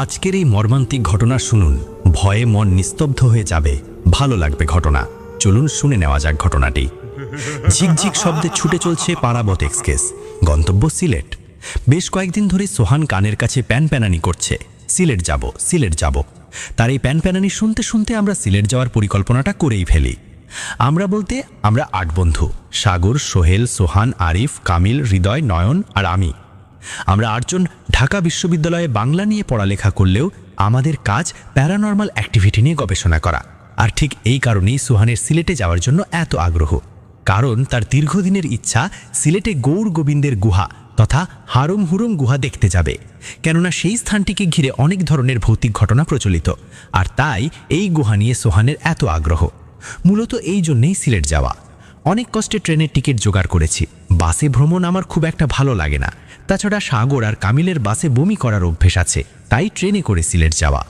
আজকের এই মর্মান্তিক ঘটনা শুনুন, ভয়ে মন নিস্তব্ধ হয়ে যাবে, ভালো লাগবে ঘটনা। চলুন শুনে নেওয়া যাক ঘটনাটি। ঝিকঝিক শব্দে ছুটে চলছে পারাবত এক্সপ্রেস, গন্তব্য সিলেট। বেশ কয়েকদিন ধরে সোহান কানের কাছে প্যানপ্যানানি করছে, সিলেট যাব সিলেট যাব। তার এই প্যানপ্যানানি শুনতে শুনতে আমরা সিলেট যাওয়ার পরিকল্পনাটা করেই ফেলি। আমরা বলতে আমরা 8 বন্ধু, সাগর, সোহেল, সোহান, আরিফ, কামিল, হৃদয়, নয়ন আর আমি। আমরা 8 জন ঢাকা বিশ্ববিদ্যালয়ে বাংলা নিয়ে পড়ালেখা করলেও আমাদের কাজ প্যারানর্মাল অ্যাক্টিভিটি নিয়ে গবেষণা করা। আর ঠিক এই কারণেই সোহানের সিলেটে যাওয়ার জন্য এত আগ্রহ, কারণ তার দীর্ঘদিনের ইচ্ছা সিলেটে গৌর গোবিন্দের গুহা তথা হারুম হুরুম গুহা দেখতে যাবে। কেননা সেই স্থানটিকে ঘিরে অনেক ধরনের ভৌতিক ঘটনা প্রচলিত, আর তাই এই গুহা নিয়ে সোহানের এত আগ্রহ। মূলত এই জন্যেই সিলেট যাওয়া। অনেক কষ্টে ট্রেনের টিকিট জোগাড় করেছি। বাসে ভ্রমণ আমার খুব একটা ভালো লাগে না, তাছাড়া সাগর আর কামিলের বাসে বমি করার অভ্যেস আছে, তাই ট্রেনে করে সিলেট যাওয়া।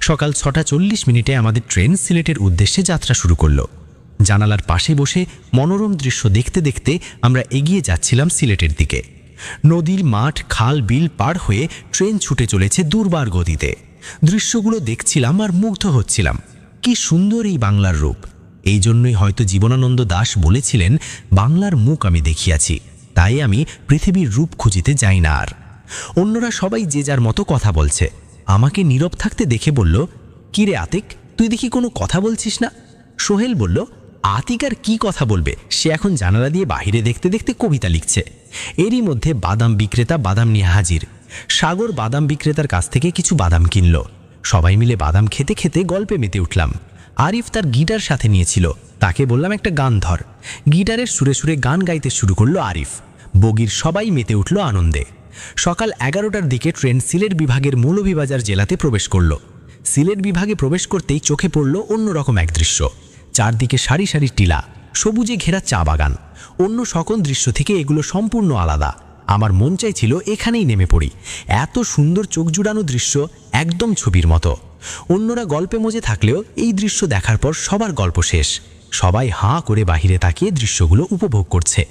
সকাল 6:40 আমাদের ট্রেন সিলেটের উদ্দেশ্যে যাত্রা শুরু করলো। জানালার পাশে বসে মনোরম দৃশ্য দেখতে দেখতে আমরা এগিয়ে যাচ্ছিলাম সিলেটের দিকে। নদীর মাঠ, খাল, বিল পার হয়ে ট্রেন ছুটে চলেছে দুর্বার গতিতে। দৃশ্যগুলো দেখছিলাম আর মুগ্ধ হচ্ছিলাম। কি সুন্দর এই বাংলার রূপ! এই জন্যই হয়তো জীবনানন্দ দাশ বলেছিলেন, বাংলার মুখ আমি দেখিয়াছি, তাই আমি পৃথিবীর রূপ খুঁজিতে যাই না আর। অন্যরা সবাই যে যার মতো কথা বলছে। আমাকে নীরব থাকতে দেখে বলল, কি রে আতিক, তুই দেখি কোনো কথা বলছিস না? সোহেল বলল, আতিক আর কি কথা বলবে, সে এখন জানালা দিয়ে বাহিরে দেখতে দেখতে কবিতা লিখছে। এরই মধ্যে বাদাম বিক্রেতা বাদাম নিয়ে হাজির। সাগর বাদাম বিক্রেতার কাছ থেকে কিছু বাদাম কিনল। সবাই মিলে বাদাম খেতে খেতে গল্পে মেতে উঠলাম। আরিফ তার গিটার সাথে নিয়েছিল, তাকে বললাম একটা গান ধর। গিটারের সুরে সুরে গান গাইতে শুরু করলো আরিফ। বগির সবাই মেতে উঠল আনন্দে। সকাল 11টার দিকে ট্রেন সিলেট বিভাগের মৌলভীবাজার জেলাতে প্রবেশ করল। সিলেট বিভাগে প্রবেশ করতেই চোখে পড়ল অন্যরকম এক দৃশ্য। চারদিকে সারি সারি টিলা, সবুজে ঘেরা চা বাগান। অন্য সকল দৃশ্য থেকে এগুলো সম্পূর্ণ আলাদা। আমার মন চাইছিল এখানেই নেমে পড়ি। এত সুন্দর চোখ জুড়ানো দৃশ্য, একদম ছবির মতো। অন্যরা গল্পে মজে থাকলেও এই দৃশ্য দেখার পর সবার গল্প শেষ। সবাই হাঁ করে বাহিরে তাকিয়ে দৃশ্যগুলো উপভোগ করছে।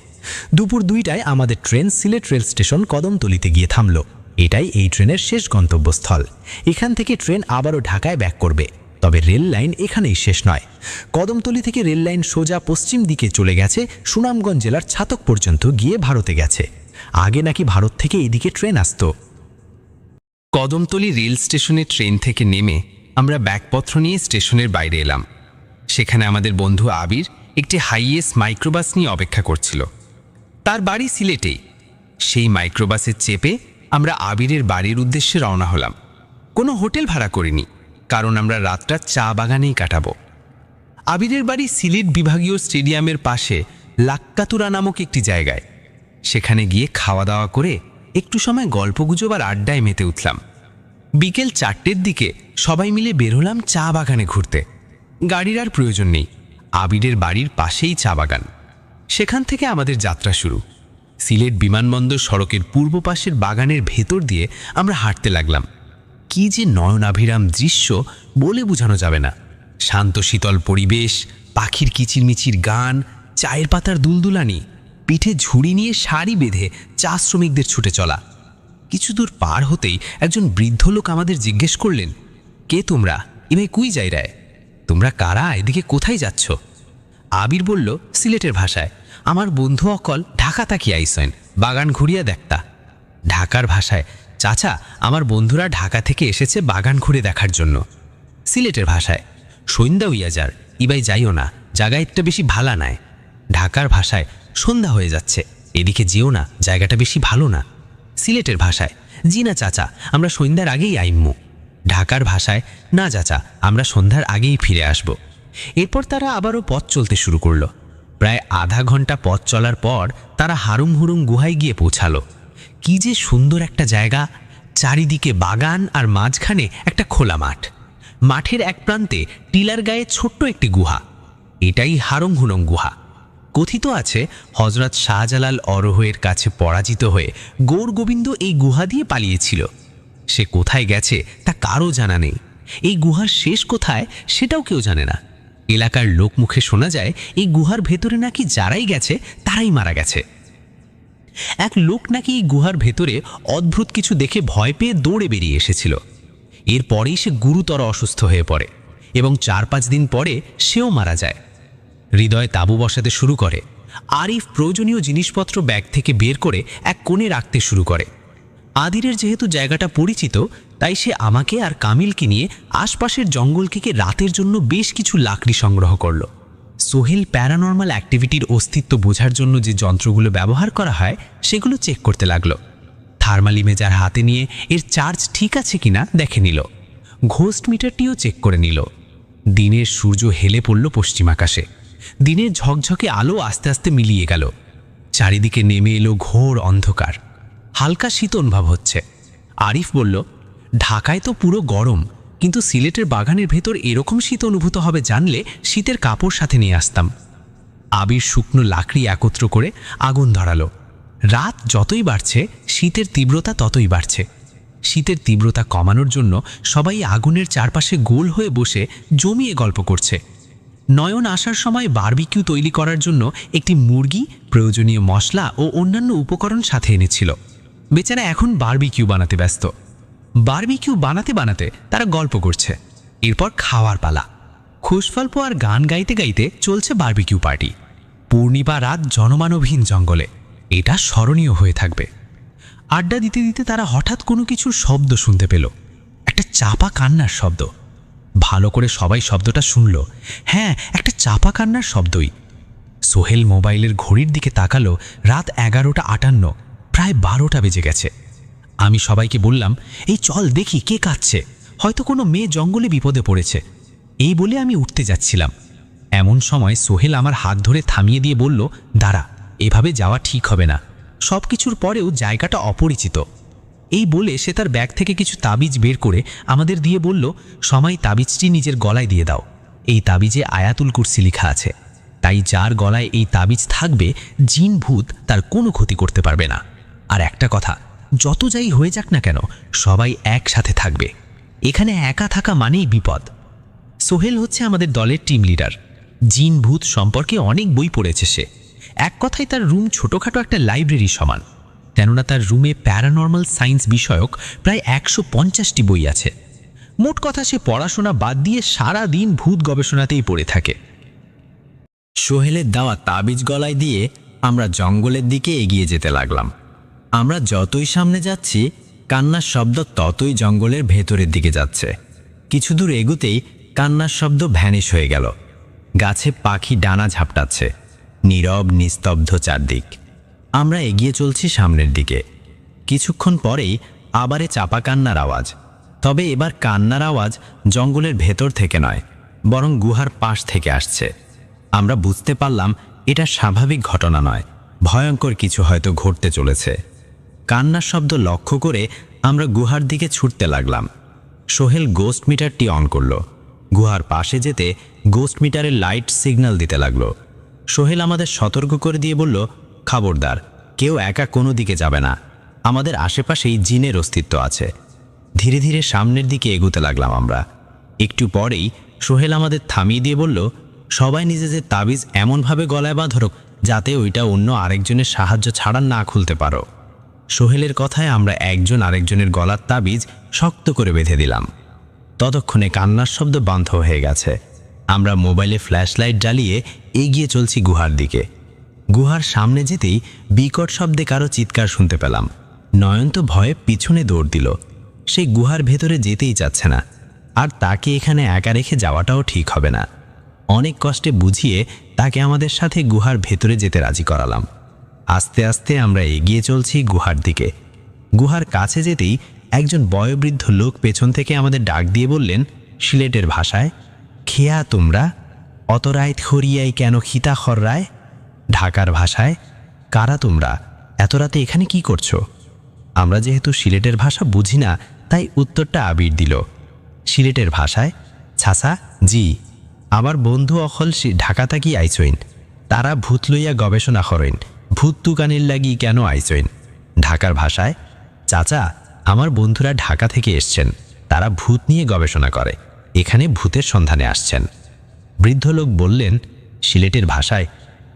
দুপুর 2টায় আমাদের ট্রেন সিলেট রেল স্টেশন কদমতলিতে গিয়ে থামল। এটাই এই ট্রেনের শেষ গন্তব্যস্থল। এখান থেকে ট্রেন আবারও ঢাকায় ব্যাক করবে। তবে রেল লাইন এখানেই শেষ নয়। কদমতলি থেকে রেল লাইন সোজা পশ্চিম দিকে চলে গেছে, সুনামগঞ্জ জেলার ছাতক পর্যন্ত গিয়ে ভারতে গেছে। আগে নাকি ভারত থেকে এদিকে ট্রেন আসতো। কদমতলি রেল স্টেশনে ট্রেন থেকে নেমে আমরা ব্যাগপত্র নিয়ে স্টেশনের বাইরে এলাম। সেখানে আমাদের বন্ধু আবির একটি হাইএস মাইক্রোবাস নিয়ে অপেক্ষা করছিল। তার বাড়ি সিলেটেই। সেই মাইক্রোবাসে চেপে আমরা আবিরের বাড়ির উদ্দেশ্যে রওনা হলাম। কোনো হোটেল ভাড়া করিনি, কারণ আমরা রাতটা চা বাগানেই কাটাবো। আবিরের বাড়ি সিলেট বিভাগীয় স্টেডিয়ামের পাশে লাক্কাতুরা নামক একটি জায়গায়। সেখানে গিয়ে খাওয়া দাওয়া করে একটু সময় গল্পগুজব আর আড্ডায় মেতে উঠলাম। বিকেল 4টের দিকে সবাই মিলে বের হলাম চা বাগানে ঘুরতে। গাড়ির আর প্রয়োজন নেই, আবিরের বাড়ির পাশেই চা বাগান। সেখান থেকে আমাদের যাত্রা শুরু। সিলেট বিমানবন্দর সড়কের পূর্ব পাশের বাগানের ভেতর দিয়ে আমরা হাঁটতে লাগলাম। কি যে নয়নাভিরাম দৃশ্য, বলে বোঝানো যাবে না। শান্ত শীতল পরিবেশ, পাখির কিচিরমিচির গান, চায়ের পাতার দুলদুলানি, পিঠে ঝুড়ি নিয়ে সারি বেঁধে চা শ্রমিকদের ছুটে চলা। কিছু দূর পার হতেই একজন বৃদ্ধ লোক আমাদের জিজ্ঞেস করলেন, কে তোমরা, এভাবে কুই যাই রায়? তোমরা কারা, এদিকে কোথায় যাচ্ছ? আবির বলল সিলেটের ভাষায়, আমার বন্ধু অকল ঢাকা তাকি আইসেন, বাগান ঘুরিয়া দেখতা। ঢাকার ভাষায়, চাচা আমার বন্ধুরা ঢাকা থেকে এসেছে বাগান ঘুরে দেখার জন্য। সিলেটের ভাষায়, সন্ধ্যা হইয়া যার, ইবাই যাইও না, জায়গা একটা বেশি ভালা নাই। ঢাকার ভাষায়, সন্ধ্যা হয়ে যাচ্ছে, এদিকে যেও না, জায়গাটা বেশি ভালো না। সিলেটের ভাষায়, জি না চাচা, আমরা সন্ধ্যার আগেই আইম্মু। ঢাকার ভাষায়, না চাচা, আমরা সন্ধ্যার আগেই ফিরে আসব। এরপর তারা আবারও পথ চলতে শুরু করলো। প্রায় আধা ঘন্টা পথ চলার পর তারা হারুম হুরুম গুহায় গিয়ে পৌঁছালো। কি যে সুন্দর একটা জায়গা! চারিদিকে বাগান আর মাঝখানে একটা খোলা মাঠ। মাঠের এক প্রান্তে টিলার গায়ে ছোট্ট একটি গুহা। এটাই হারুম হুরুম গুহা। কথিত আছে, হযরত শাহজালাল অরোহের কাছে পরাজিত হয়ে গৌর গোবিন্দ এই গুহা দিয়ে পালিয়েছিল। সে কোথায় গেছে তা কারও জানা নেই। এই গুহার শেষ কোথায় সেটাও কেউ জানে না। এলাকার লোকমুখে শোনা যায়, এই গুহার ভেতরে নাকি যারাই গেছে তারাই মারা গেছে। এক লোক নাকি এই গুহার ভেতরে অদ্ভুত কিছু দেখে ভয় পেয়ে দৌড়ে বেরিয়ে এসেছিল। এরপরেই সে গুরুতর অসুস্থ হয়ে পড়ে এবং 4-5 দিন পরে সেও মারা যায়। হৃদয় তাঁবু বসাতে শুরু করে। আরিফ প্রয়োজনীয় জিনিসপত্র ব্যাগ থেকে বের করে এক কোণে রাখতে শুরু করে। আদিরের যেহেতু জায়গাটা পরিচিত, তাই সে আমাকে আর কামিলকে নিয়ে আশপাশের জঙ্গল থেকে রাতের জন্য বেশ কিছু লাকড়ি সংগ্রহ করল। সোহেল প্যারানর্মাল অ্যাক্টিভিটির অস্তিত্ব বোঝার জন্য যে যন্ত্রগুলো ব্যবহার করা হয় সেগুলো চেক করতে লাগলো। থার্মাল ইমেজার হাতে নিয়ে এর চার্জ ঠিক আছে কিনা দেখে নিল। ঘোস্ট মিটারটিও চেক করে নিল। দিনের সূর্য হেলে পড়ল পশ্চিম আকাশে। দিনের ঝকঝকে আলো আস্তে আস্তে মিলিয়ে গেল। চারিদিকে নেমে এলো ঘোর অন্ধকার। হালকা শীত অনুভব হচ্ছে। আরিফ বলল, ঢাকায় তো পুরো গরম, কিন্তু সিলেটের বাগানের ভেতর এরকম শীত অনুভূত হবে জানলে শীতের কাপড় সাথে নিয়ে আসতাম। আবির শুকনো লাকড়ি একত্র করে আগুন ধরালো। রাত যতই বাড়ছে শীতের তীব্রতা ততই বাড়ছে। শীতের তীব্রতা কমানোর জন্য সবাই আগুনের চারপাশে গোল হয়ে বসে জমিয়ে গল্প করছে। নয়ন আসার সময় বারবিকিউ তৈরি করার জন্য একটি মুরগি, প্রয়োজনীয় মশলা ও অন্যান্য উপকরণ সাথে এনেছিল। বেচারা এখন বারবিকিউ বানাতে ব্যস্ত। বারবিকিউ বানাতে বানাতে তারা গল্প করছে। এরপর খাওয়ার পালা। খুশফল্প আর গান গাইতে গাইতে চলছে বারবিকিউ পার্টি। পূর্ণিমা রাত জনমানবহীন জঙ্গলে। এটা স্মরণীয় হয়ে থাকবে। আড্ডা দিতে দিতে তারা হঠাৎ কোনো কিছুর শব্দ শুনতে পেল। একটা চাপা কান্নার শব্দ। ভালো করে সবাই শব্দটা শুনল। হ্যাঁ, একটা চাপা কান্নার শব্দই। সোহেল মোবাইলের ঘড়ির দিকে তাকালো। রাত 11:58, প্রায় 12টা বেজে গেছে। আমি সবাইকে বললাম, এই চল দেখি কে কাঁদছে, হয়তো কোনো মেয়ে জঙ্গলে বিপদে পড়েছে। এই বলে আমি উঠতে যাচ্ছিলাম। এমন সময় সোহেল আমার হাত ধরে থামিয়ে দিয়ে বলল, দাঁড়া, এভাবে যাওয়া ঠিক হবে না। সব কিছুর পরেও জায়গাটা অপরিচিত। এই বলে সে তার ব্যাগ থেকে কিছু তাবিজ বের করে আমাদের দিয়ে বলল, সবাই তাবিজটি নিজের গলায় দিয়ে দাও। এই তাবিজে আয়াতুল কুরসি লেখা আছে, তাই যার গলায় এই তাবিজ থাকবে জিন ভূত তার কোনো ক্ষতি করতে পারবে না। আর একটা কথা, যত যাই হয়ে যাক না কেন সবাই একসাথে থাকবে। এখানে একা থাকা মানেই বিপদ। সোহেল হচ্ছে আমাদের দলের টিম লিডার। জিন ভূত সম্পর্কে অনেক বই পড়েছে সে। এক কথায় তার রুম ছোটোখাটো একটা লাইব্রেরি সমান। কেননা তার রুমে প্যারানর্মাল সায়েন্স বিষয়ক প্রায় 150টি বই আছে। মোট কথা, সে পড়াশোনা বাদ দিয়ে সারা দিন ভূত গবেষণাতেই পড়ে থাকে। সোহেলের দেওয়া তাবিজ গলায় দিয়ে আমরা জঙ্গলের দিকে এগিয়ে যেতে লাগলাম। আমরা যতই সামনে যাচ্ছি কান্নার শব্দ ততই জঙ্গলের ভেতরের দিকে যাচ্ছে। কিছু দূর এগুতেই কান্নার শব্দ ভ্যানিশ হয়ে গেল। গাছে পাখি ডানা ঝাপটাচ্ছে। নীরব নিস্তব্ধ চারদিক। আমরা এগিয়ে চলছি সামনের দিকে। কিছুক্ষণ পরেই আবারে চাপা কান্নার আওয়াজ। তবে এবার কান্নার আওয়াজ জঙ্গলের ভেতর থেকে নয়, বরং গুহার পাশ থেকে আসছে। আমরা বুঝতে পারলাম এটা স্বাভাবিক ঘটনা নয়, ভয়ঙ্কর কিছু হয়তো ঘটতে চলেছে। কান্নার শব্দ লক্ষ্য করে আমরা গুহার দিকে ছুটতে লাগলাম। সোহেল গোস্ট মিটারটি অন করল। গুহার পাশে যেতে গোস্ট মিটারের লাইট সিগন্যাল দিতে লাগলো। সোহেল আমাদের সতর্ক করে দিয়ে বলল, খবরদার, কেউ একা কোনো দিকে যাবে না। আমাদের আশেপাশেই জিনের অস্তিত্ব আছে। ধীরে ধীরে সামনের দিকে এগোতে লাগলাম আমরা। একটু পরেই সোহেল আমাদের থামিয়ে দিয়ে বলল, সবাই নিজেদের তাবিজ এমনভাবে গলায় বাঁধো যাতে ওইটা অন্য আরেকজনের সাহায্য ছাড়া না খুলতে পারো। সোহেলের কথায় আমরা একজন আরেকজনের গলার তাবিজ শক্ত করে বেঁধে দিলাম। ততক্ষণে কান্নার শব্দ বন্ধ হয়ে গেছে। আমরা মোবাইলে ফ্ল্যাশ লাইট জ্বালিয়ে এগিয়ে চলছি গুহার দিকে। গুহার সামনে যেতেই বিকট শব্দে কারো চিৎকার শুনতে পেলাম। নয়ন তো ভয়ে পিছনে দৌড় দিল। সে গুহার ভেতরে যেতেই চাচ্ছে না, আর তাকে এখানে একা রেখে যাওয়াটাও ঠিক হবে না। অনেক কষ্টে বুঝিয়ে তাকে আমাদের সাথে গুহার ভেতরে যেতে রাজি করালাম। আস্তে আস্তে আমরা এগিয়ে চলছি গুহার দিকে। গুহার কাছে যেতেই একজন বয়োবৃদ্ধ লোক পেছন থেকে আমাদের ডাক দিয়ে বললেন সিলেটের ভাষায়, খেয়া তোমরা অত রাইত খরিয়াই কেন খিতা খররায়? ঢাকার ভাষায়, কারা তোমরা, এত রাতে এখানে কি করছো? আমরা যেহেতু সিলেটের ভাষা বুঝি না, তাই উত্তরটা আবির দিল। সিলেটের ভাষায়, ছাসা জি, আমার বন্ধু অখল ঢাকা থাকি আইসইন। তারা ভূত লইয়া গবেষণা করেন, ভূত তুকানির লাগি কেন আইসইন? ঢাকার ভাষায়, চাচা, আমার বন্ধুরা ঢাকা থেকে এসছেন, তারা ভূত নিয়ে গবেষণা করে, এখানে ভূতের সন্ধানে আসছেন। বৃদ্ধ লোক বললেন সিলেটের ভাষায়,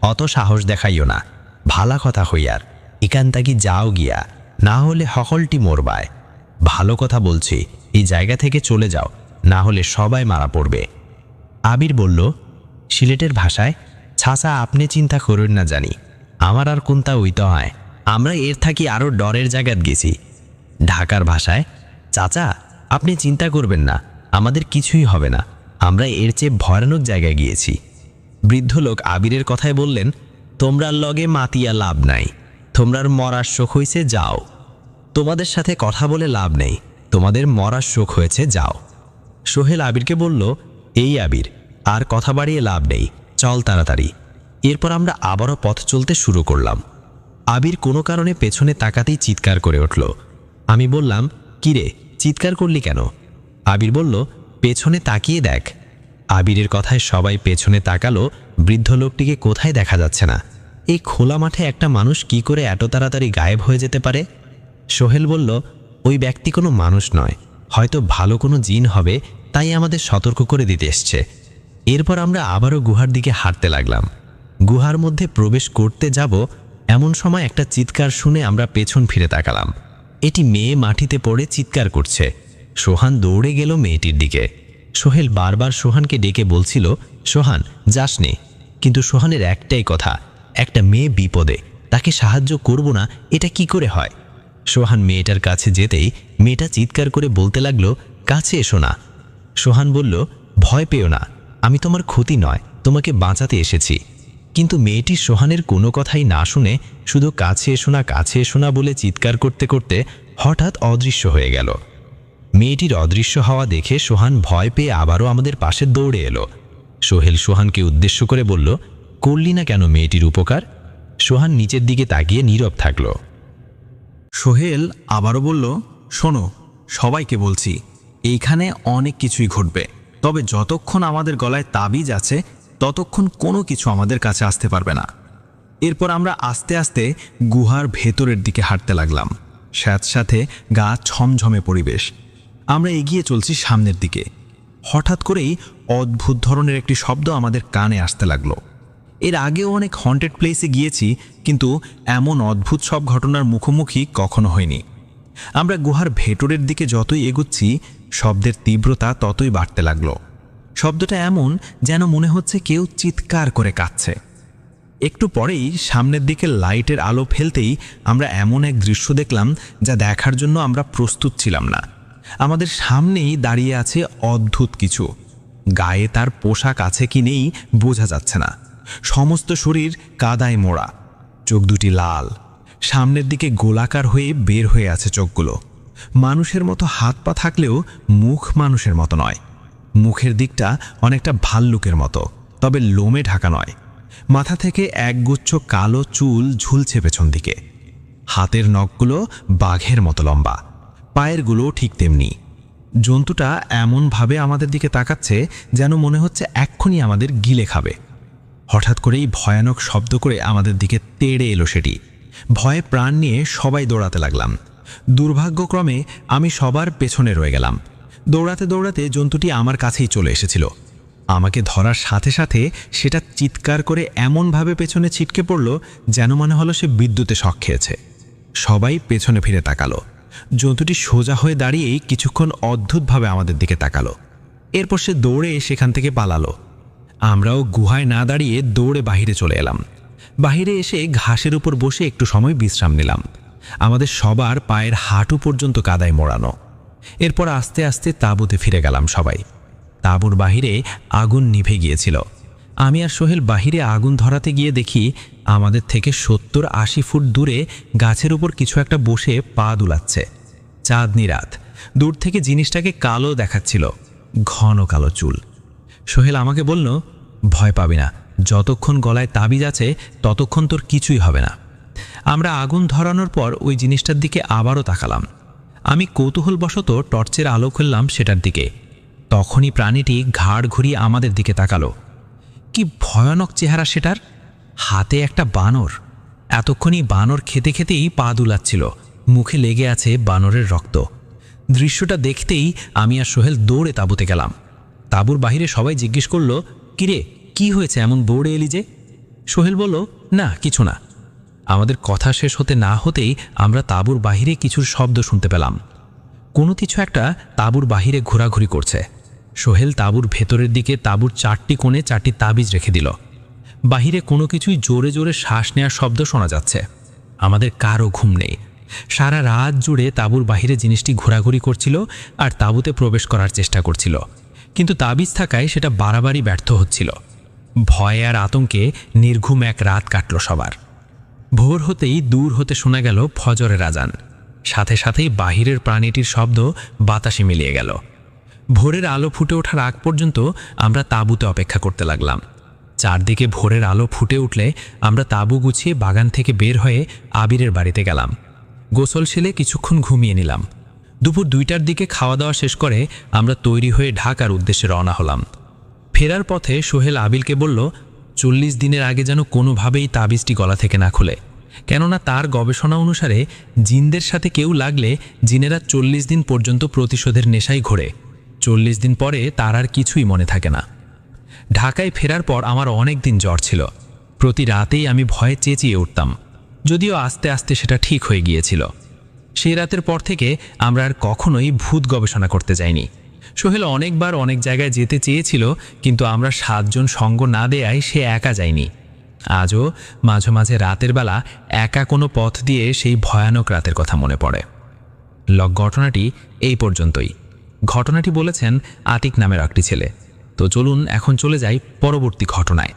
অত সাহস দেখাইও না, ভালা কথা হইয়ার, এখান থাকি যাও গিয়া, না হলে হকলটি মরবায়। ভালো কথা বলছি, এই জায়গা থেকে চলে যাও, না হলে সবাই মারা পড়বে। আবির বলল, সিলেটের ভাষায়, ছাসা আপনি চিন্তা করুন না জানি, আমার আর কোনটা হইতে হয়, আমরা এর থাকি আরও ডরের জায়গাত গেছি। ঢাকার ভাষায়, চাচা আপনি চিন্তা করবেন না, আমাদের কিছুই হবে না, আমরা এর চেয়ে ভয়ানক জায়গায় গিয়েছি। বৃদ্ধ লোক আবিরের কথায় বললেন, তোমরার লগে মাতিয়া লাভ নাই, তোমরার মরার শোক হইছে, যাও। তোমাদের সাথে কথা বলে লাভ নেই, তোমাদের মরার শোক হয়েছে, যাও। সোহেল আবিরকে বলল, এই আবির, আর কথা বাড়িয়ে লাভ নেই, চল তাড়াতাড়ি। এরপর আমরা আবারও পথ চলতে শুরু করলাম। আবির কোনো কারণে পেছনে তাকাতেই চিৎকার করে উঠল। আমি বললাম, কিরে চিৎকার করলি কেন? আবির বলল, পেছনে তাকিয়ে দেখ। আবিরের কথায় সবাই পেছনে তাকালো, বৃদ্ধ লোকটিকে কোথায় দেখা যাচ্ছে না। এই খোলা মাঠে একটা মানুষ কি করে এত তাড়াতাড়ি গায়েব হয়ে যেতে পারে? সোহেল বলল, ওই ব্যক্তি কোনো মানুষ নয়, হয়তো ভালো কোনো জিন হবে, তাই আমাদের সতর্ক করে দিতে এসছে। এরপর আমরা আবারও গুহার দিকে হাঁটতে লাগলাম। গুহার মধ্যে প্রবেশ করতে যাব এমন সময় একটা চিৎকার শুনে আমরা পেছন ফিরে তাকালাম। এটি মেয়ে মাটিতে পড়ে চিৎকার করছে। সোহান দৌড়ে গেল মেয়েটির দিকে। সোহেল বারবার সোহানকে ডেকে বলছিল, সোহান যাস নে, কিন্তু সোহানের একটাই কথা, একটা মেয়ে বিপদে, তাকে সাহায্য করব না এটা কি করে হয়? সোহান মেয়েটার কাছে যেতেই মেয়েটা চিৎকার করে বলতে লাগলো, কাছে এসো না। সোহান বলল, ভয় পেও না, আমি তোমার ক্ষতি নয়, তোমাকে বাঁচাতে এসেছি। কিন্তু মেয়েটি সোহানের কোনো কথাই না শুনে শুধু কাছে এসো না, কাছে এসো না বলে চিৎকার করতে করতে হঠাৎ অদৃশ্য হয়ে গেল। মেয়েটির অদৃশ্য হওয়া দেখে সোহান ভয় পেয়ে আবারও আমাদের পাশে দৌড়ে এলো। সোহেল সোহানকে উদ্দেশ্য করে বলল, করলি না কেন মেয়েটির উপকার? সোহান নিচের দিকে তাকিয়ে নীরব থাকল। সোহেল আবারও বলল, শোনো, সবাইকে বলছি, এইখানে অনেক কিছুই ঘটবে, তবে যতক্ষণ আমাদের গলায় তাবিজ আছে ততক্ষণ কোনো কিছু আমাদের কাছে আসতে পারবে না। এরপর আমরা আস্তে আস্তে গুহার ভেতরের দিকে হাঁটতে লাগলাম। স্যাঁতস্যাঁতে গা ছমঝমে পরিবেশ। আমরা এগিয়ে চলছি সামনের দিকে। হঠাৎ করেই অদ্ভুত ধরনের একটি শব্দ আমাদের কানে আসতে লাগলো। এর আগেও অনেক হন্টেড প্লেসে গিয়েছি, কিন্তু এমন অদ্ভুত সব ঘটনার মুখোমুখি কখনো হয়নি। আমরা গুহার ভেতরের দিকে যতই এগুচ্ছি শব্দের তীব্রতা ততই বাড়তে লাগলো। শব্দটা এমন যেন মনে হচ্ছে কেউ চিৎকার করে কাঁদছে। একটু পরেই সামনের দিকে লাইটের আলো ফেলতেই আমরা এমন এক দৃশ্য দেখলাম যা দেখার জন্য আমরা প্রস্তুত ছিলাম না। আমাদের সামনেই দাঁড়িয়ে আছে অদ্ভুত কিছু। গায়ে তার পোশাক আছে কি নেই বোঝা যাচ্ছে না। সমস্ত শরীর কাদায় মোড়া, চোখ দুটি লাল, সামনের দিকে গোলাকার হয়ে বের হয়ে আছে চোখগুলো। মানুষের মতো হাত পা থাকলেও মুখ মানুষের মতো নয়। মুখের দিকটা অনেকটা ভাল্লুকের মতো, তবে লোমে ঢাকা নয়। মাথা থেকে একগুচ্ছ কালো চুল ঝুলছে পেছন দিকে। হাতের নখগুলো বাঘের মতো লম্বা, পায়েরগুলো ঠিক তেমনি। জন্তুটা এমনভাবে আমাদের দিকে তাকাচ্ছে যেন মনে হচ্ছে এক্ষুনি আমাদের গিলে খাবে। হঠাৎ করেই ভয়ানক শব্দ করে আমাদের দিকে তেড়ে এলো সেটি। ভয়ে প্রাণ নিয়ে সবাই দৌড়াতে লাগলাম। দুর্ভাগ্যক্রমে আমি সবার পেছনে রয়ে গেলাম। দৌড়াতে দৌড়াতে জন্তুটি আমার কাছেই চলে এসেছিল। আমাকে ধরার সাথে সাথে সেটা চিৎকার করে এমনভাবে পেছনে ছিটকে পড়ল যেন মনে হলো সে বিদ্যুতে শক খেয়েছে। সবাই পেছনে ফিরে তাকালো। জন্তুটি সোজা হয়ে দাঁড়িয়েই কিছুক্ষণ অদ্ভুতভাবে আমাদের দিকে তাকালো। এরপর সে দৌড়ে সেখান থেকে পালালো। আমরাও গুহায় না দাঁড়িয়ে দৌড়ে বাহিরে চলে এলাম। বাহিরে এসে ঘাসের উপর বসে একটু সময় বিশ্রাম নিলাম। আমাদের সবার পায়ের হাঁটু পর্যন্ত কাদায় মোড়ানো। এরপর আস্তে আস্তে তাঁবুতে ফিরে গেলাম সবাই। তাঁবুর বাহিরে আগুন নিভে গিয়েছিল। আমি আর সোহেল বাহিরে আগুন ধরাতে গিয়ে দেখি আমাদের থেকে 70-80 ফুট দূরে গাছের উপর কিছু একটা বসে পা দুলাচ্ছে। চাঁদনি রাত, দূর থেকে জিনিসটাকে কালো দেখাচ্ছিল, ঘন কালো চুল। সোহেল আমাকে বলল, ভয় পাবি না, যতক্ষণ গলায় তাবিজ আছে ততক্ষণ তোর কিছুই হবে না। আমরা আগুন ধরানোর পর ওই জিনিসটার দিকে আবারও তাকালাম। আমি কৌতূহলবশত টর্চের আলো খুললাম সেটার দিকে। তখনই প্রাণীটি ঘাড় ঘুরিয়ে আমাদের দিকে তাকালো। কি ভয়ানক চেহারা সেটার! হাতে একটা বানর। এতক্ষণই বানর খেতে খেতেই পা দুলাচ্ছিল, মুখে লেগে আছে বানরের রক্ত। দৃশ্যটা দেখতেই আমি আর সোহেল দৌড়ে তাঁবুতে গেলাম। তাঁবুর বাহিরে সবাই জিজ্ঞেস করল, কিরে কি হয়েছে, এমন দৌড়ে এলি যে? সোহেল বলল, না কিছু না। আমাদের কথা শেষ হতে না হতেই আমরা তাঁবুর বাহিরে কিছুর শব্দ শুনতে পেলাম। কোনো কিছু একটা তাঁবুর বাহিরে ঘোরাঘুরি করছে। সোহেল তাঁবুর ভেতরের দিকে তাঁবুর 4টি কোণে 4টি তাবিজ রেখে দিল। বাহিরে কোনো কিছুই জোরে জোরে শ্বাস নেওয়ার শব্দ শোনা যাচ্ছে। আমাদের কারও ঘুম নেই। সারা রাত জুড়ে তাঁবুর বাহিরে জিনিসটি ঘোরাঘুরি করছিল আর তাঁবুতে প্রবেশ করার চেষ্টা করছিল, কিন্তু তাবিজ থাকায় সেটা বাড়াবাড়ি ব্যর্থ হচ্ছিল। ভয়ে আর আতঙ্কে নির্ঘুম এক রাত কাটল সবার। ভোর হতেই দূর হতে শোনা গেল ফজরের আজান। সাথে সাথেই বাহিরের প্রাণীটির শব্দ বাতাসে মিলিয়ে গেল। ভোরের আলো ফুটে ওঠার আগ পর্যন্ত আমরা তাঁবুতে অপেক্ষা করতে লাগলাম। চারদিকে ভোরের আলো ফুটে উঠলে আমরা তাঁবু গুছিয়ে বাগান থেকে বের হয়ে আবিরের বাড়িতে গেলাম। গোসল সেলে কিছুক্ষণ ঘুমিয়ে নিলাম। দুপুর 2টার দিকে খাওয়া দাওয়া শেষ করে আমরা তৈরি হয়ে ঢাকার উদ্দেশ্যে রওনা হলাম। ফেরার পথে সোহেল আবিলকে বলল, 40 দিনের আগে যেন কোনোভাবেই তাবিজটি গলা থেকে না খুলে, কেননা তার গবেষণা অনুসারে জিনদের সাথে কেউ লাগলে জিনেরা 40 দিন পর্যন্ত প্রতিশোধের নেশায় ঘোরে। 40 দিন পরে তার আর কিছুই মনে থাকে না। ঢাকায় ফেরার পর আমার অনেক দিন জ্বর ছিল। প্রতি রাতেই আমি ভয়ে চেঁচিয়ে উঠতাম, যদিও আস্তে আস্তে সেটা ঠিক হয়ে গিয়েছিল। সেই রাতের পর থেকে আমরা আর কখনোই ভূত গবেষণা করতে যাইনি। সোহেল অনেকবার অনেক জায়গায় যেতে চেয়েছিল, কিন্তু আমরা 7 জন সঙ্গ না দেয়ায় সে একা যায়নি। আজও মাঝে মাঝে রাতের বেলা একা কোনো পথ দিয়ে সেই ভয়ানক রাতের কথা মনে পড়ে। ঘটনাটি এই পর্যন্তই। ঘটনাটি বলেছেন আতিক নামের একটি ছেলে। তো চলুন এখন চলে যাই পরবর্তী ঘটনায়।